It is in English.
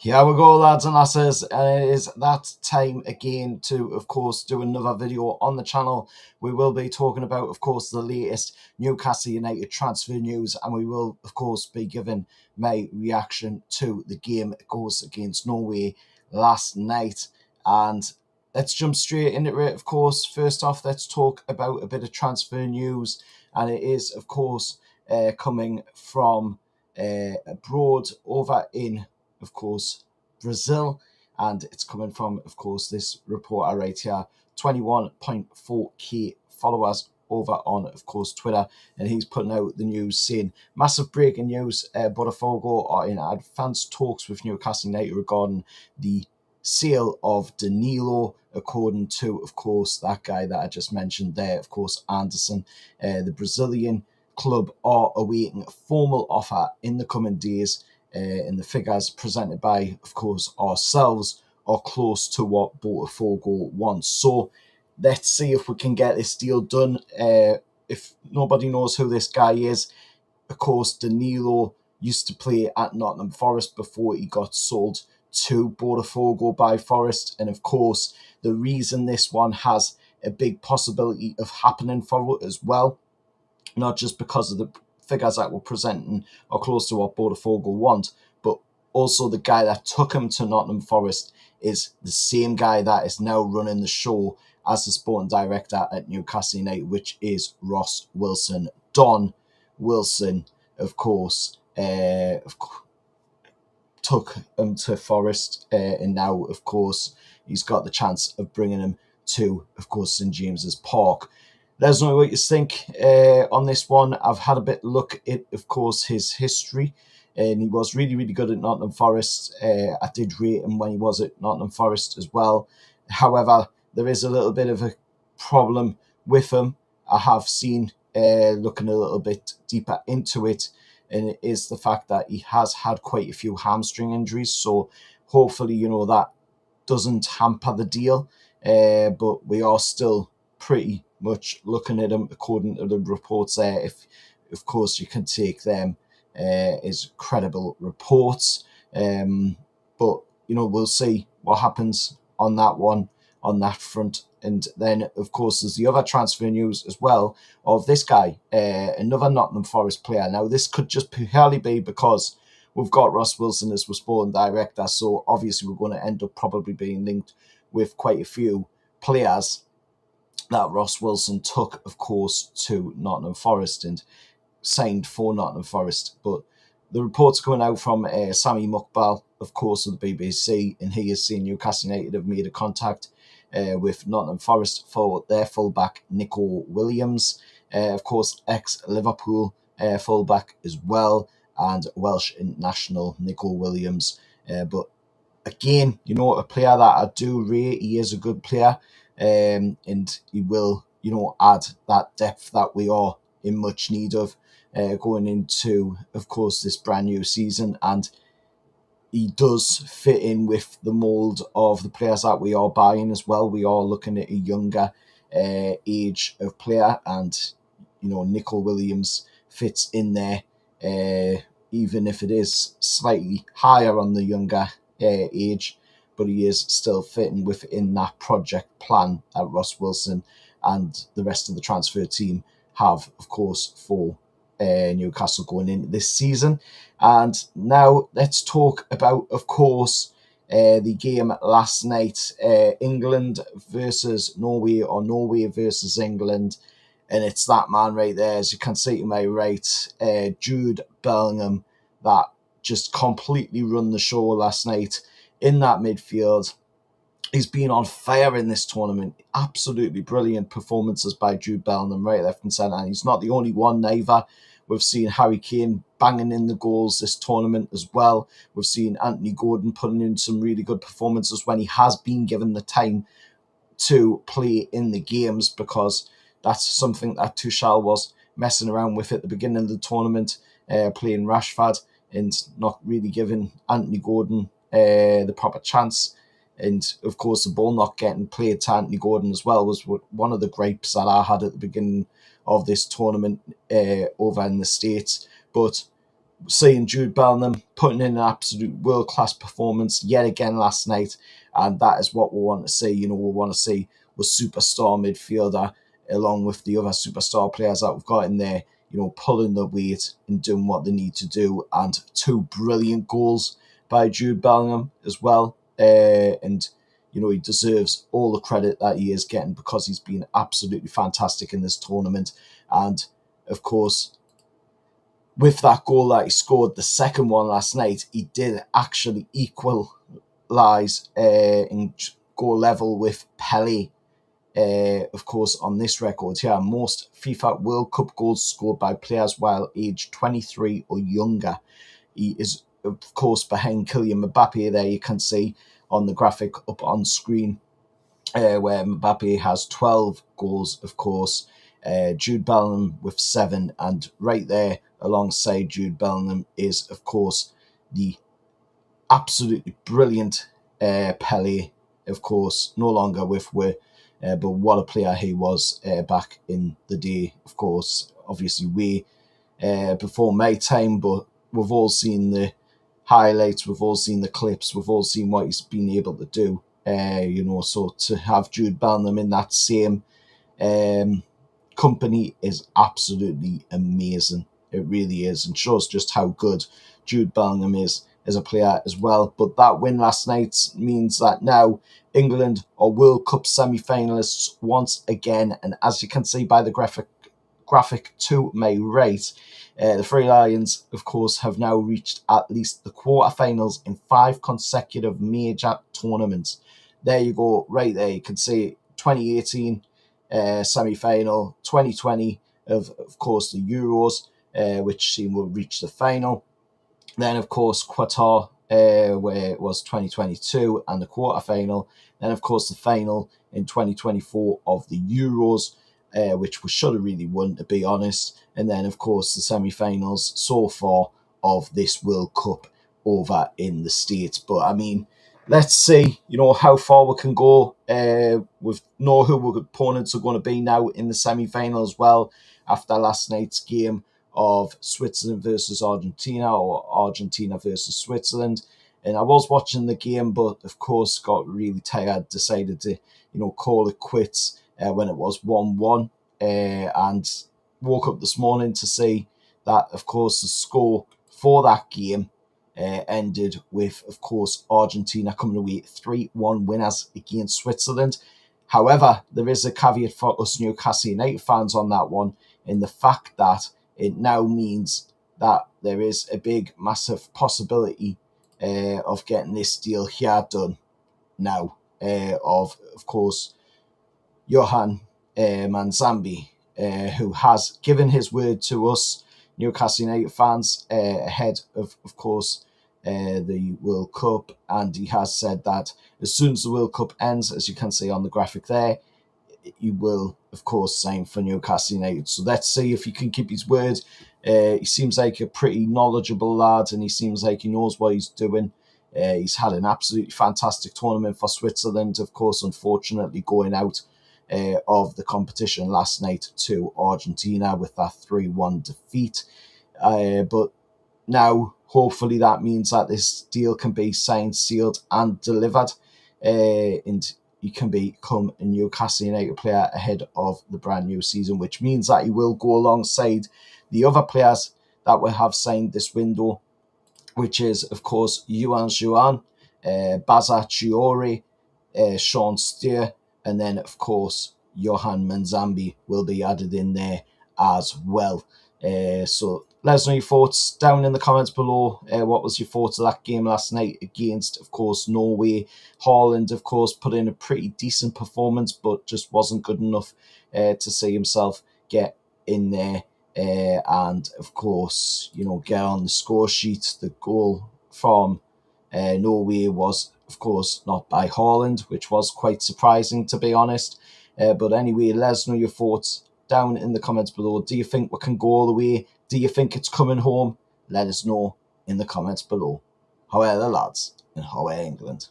Here we go, lads and lasses, and it is that time again to, of course, do another video on the channel. We will be talking about, of course, the latest Newcastle United transfer news, and we will, of course, be giving my reaction to the game, of course, against Norway last night. And let's jump straight into it, of course. First off, let's talk about a bit of transfer news, and it is, of course, coming from abroad over in, of course, Brazil, and it's coming from, of course, this reporter right here, 21.4k followers over on, of course, Twitter, and he's putting out the news saying, massive breaking news, Botafogo are in advanced talks with Newcastle United regarding the sale of Danilo, according to, of course, that guy that I just mentioned there, of course, Anderson. The Brazilian club are awaiting a formal offer in the coming days, and the figures presented by, of course, ourselves are close to what Botafogo wants. So let's see if we can get this deal done. If nobody knows who this guy is, of course, Danilo used to play at Nottingham Forest before he got sold to Botafogo by Forest. And of course, the reason this one has a big possibility of happening for it as well, not just because of the figures that we're presenting are close to what Botafogo want, but also the guy that took him to Nottingham Forest is the same guy that is now running the show as the sporting director at Newcastle United, which is Ross Wilson. Don Wilson, of course, took him to Forest, and now, of course, he's got the chance of bringing him to, of course, St James's Park. Let us know what you think on this one. I've had a bit look at, of course, his history, and he was really, really good at Nottingham Forest. I did rate him when he was at Nottingham Forest as well. However, there is a little bit of a problem with him. I have seen, looking a little bit deeper into it, and it is the fact that he has had quite a few hamstring injuries. So hopefully, that doesn't hamper the deal. But we are still pretty much looking at him according to the reports there, if of course you can take them as credible reports. But we'll see what happens on that one, on that front. And then, of course, there's the other transfer news as well of this guy, another Nottingham Forest player. Now, this could just purely be because we've got Ross Wilson as the sporting director, so obviously we're going to end up probably being linked with quite a few players that Ross Wilson took, of course, to Nottingham Forest and signed for Nottingham Forest. But the reports coming out from Sami Mukbal, of course, of the BBC, and he is saying Newcastle United have made a contact with Nottingham Forest for their fullback, Neco Williams, of course, ex-Liverpool fullback as well, and Welsh international Neco Williams. But again, a player that I do rate. He is a good player, and he will, add that depth that we are in much need of going into, of course, this brand new season. And he does fit in with the mould of the players that we are buying as well. We are looking at a younger age of player, and Neco Williams fits in there, even if it is slightly higher on the younger age, but he is still fitting within that project plan that Ross Wilson and the rest of the transfer team have, of course, for Newcastle going into this season. And now let's talk about, of course, the game last night, England versus Norway, or Norway versus England. And it's that man right there, as you can see to my right, Jude Bellingham, that just completely run the show last night in that midfield. He's been on fire in this tournament. Absolutely brilliant performances by Jude Bellingham, right, left and centre. And he's not the only one neither. We've seen Harry Kane banging in the goals this tournament as well. We've seen Anthony Gordon putting in some really good performances when he has been given the time to play in the games, because that's something that Tuchel was messing around with at the beginning of the tournament, playing Rashford and not really giving Anthony Gordon the proper chance. And, of course, the ball not getting played to Anthony Gordon as well was one of the gripes that I had at the beginning of this tournament over in the States. But seeing Jude Bellingham putting in an absolute world-class performance yet again last night, and that is what we want to see. We want to see a superstar midfielder along with the other superstar players that we've got in there, pulling the weight and doing what they need to do. And two brilliant goals by Jude Bellingham as well. And he deserves all the credit that he is getting because he's been absolutely fantastic in this tournament. And of course, with that goal that he scored, the second one last night, he did actually equalise in goal level with Pelé. Of course, on this record here, most FIFA World Cup goals scored by players while aged 23 or younger. He is, of course, behind Kylian Mbappe. There you can see on the graphic up on screen where Mbappe has 12 goals, of course. Jude Bellingham with 7, and right there alongside Jude Bellingham is, of course, the absolutely brilliant Pelé, of course, no longer with but what a player he was back in the day, of course. Obviously, way before my time, but we've all seen the highlights, we've all seen the clips, we've all seen what he's been able to do. So to have Jude Bellingham in that same company is absolutely amazing. It really is, and shows just how good Jude Bellingham is as a player as well. But that win last night means that now England are World Cup semi-finalists once again, and as you can see by the graphic to my right, the Three Lions, of course, have now reached at least the quarterfinals in 5 consecutive major tournaments. There you go, right there. You can see 2018 semi-final, 2020 of course the Euros, which team will reach the final. Then, of course, Qatar, where it was 2022 and the quarterfinal. Then, of course, the final in 2024 of the Euros, which we should have really won, to be honest. And then, of course, the semi-finals so far of this World Cup over in the States. But, I mean, let's see, how far we can go. We know who our opponents are going to be now in the semi-final as well after last night's game of Switzerland versus Argentina, or Argentina versus Switzerland. And I was watching the game, but of course got really tired, decided to, call it quits when it was 1-1, and woke up this morning to see that, of course, the score for that game ended with, of course, Argentina coming away 3-1 winners against Switzerland. However, there is a caveat for us Newcastle United fans on that one, in the fact that it now means that there is a big, massive possibility of getting this deal here done now. Of course, Johan Manzambi, who has given his word to us, Newcastle United fans, ahead of course, the World Cup. And he has said that as soon as the World Cup ends, as you can see on the graphic there, he will, of course, sign for Newcastle United. So let's see if he can keep his word. He seems like a pretty knowledgeable lad, and he seems like he knows what he's doing. He's had an absolutely fantastic tournament for Switzerland, of course, unfortunately going out of the competition last night to Argentina with that 3-1 defeat. But now, hopefully, that means that this deal can be signed, sealed, and delivered. And he can become a Newcastle United player ahead of the brand new season, which means that he will go alongside the other players that will have signed this window, which is, of course, Yuan Zhuan, Baza Chiori, Sean Steer, and then, of course, Johan Manzambi will be added in there as well. So let us know your thoughts down in the comments below. What was your thoughts of that game last night against, of course, Norway? Haaland, of course, put in a pretty decent performance, but just wasn't good enough to see himself get in there and, of course, get on the score sheet. The goal from Norway was, of course, not by Haaland, which was quite surprising, to be honest. But anyway, let us know your thoughts down in the comments below. Do you think we can go all the way? Do you think it's coming home? Let us know in the comments below. How are the lads? And how are England?